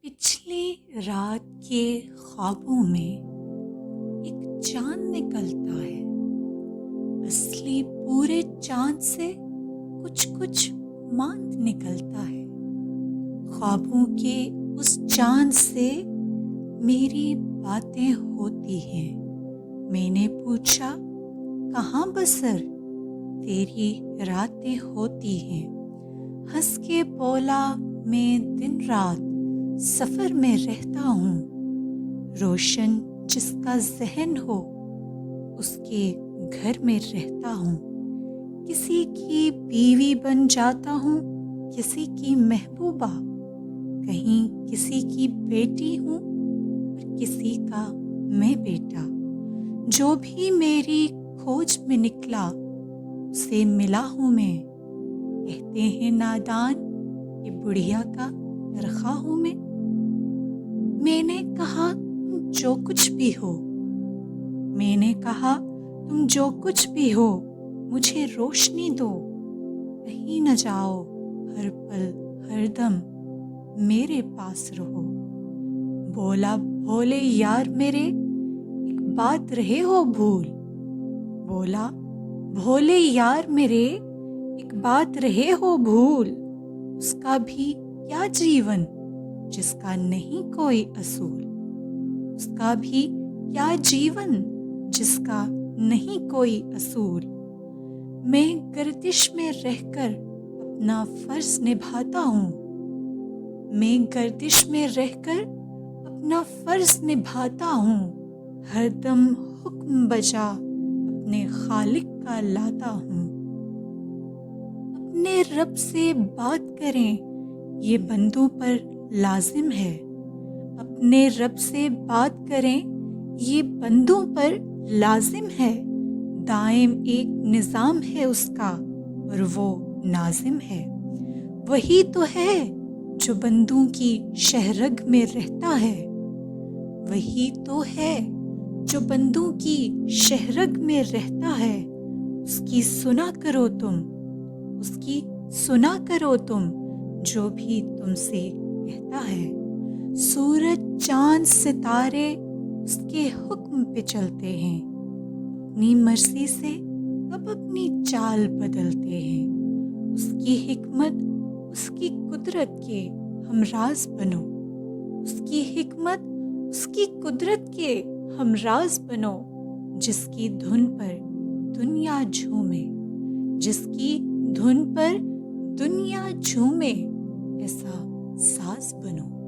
पिछली रात के ख्वाबों में एक चांद निकलता है। असली पूरे चांद से कुछ कुछ मांद निकलता है। ख्वाबों के उस चांद से मेरी बातें होती हैं। मैंने पूछा, कहाँ बसर तेरी रातें होती हैं। हंस के बोला, मैं दिन रात सफ़र में रहता हूँ। रोशन जिसका ज़हन हो उसके घर में रहता हूँ। किसी की बीवी बन जाता हूँ, किसी की महबूबा। कहीं किसी की बेटी हूँ और किसी का मैं बेटा। जो भी मेरी खोज में निकला उसे मिला हूँ मैं। कहते हैं नादान कि बुढ़िया का चरखा हूँ मैं। मैंने कहा, तुम जो कुछ भी हो। मैंने कहा, तुम जो कुछ भी हो, मुझे रोशनी दो। कहीं न जाओ, हर पल हर दम मेरे पास रहो। बोला, भोले यार मेरे, एक बात रहे हो भूल। बोला, भोले यार मेरे, एक बात रहे हो भूल। उसका भी क्या जीवन जिसका नहीं कोई असूल। उसका भी क्या जीवन जिसका नहीं कोई असूल। मैं गर्दिश में रहकर अपना फर्ज निभाता हूँ। मैं गर्दिश में रहकर अपना फर्ज निभाता हूँ। हरदम हुक्म बजा अपने खालिक का लाता हूँ। अपने रब से बात करें ये बंदों पर लाजिम है। अपने रब से बात करें ये बंदों पर लाजिम है। दाइम एक निज़ाम है उसका और वो नाजिम है। वही तो है जो बंदों की शहरग में रहता है। वही तो है जो बंदों की शहरग में रहता है। उसकी सुना करो तुम, उसकी सुना करो तुम, जो भी तुमसे कहता है। सूरज चांद सितारे उसके हुक्म पे चलते हैं। अपनी मर्जी से कब अपनी चाल बदलते हैं। उसकी हिकमत उसकी कुदरत के हमराज बनो। उसकी हिकमत उसकी कुदरत के हमराज बनो। जिसकी धुन पर दुनिया झूमे, जिसकी धुन पर दुनिया झूमे, ऐसा साज बनो।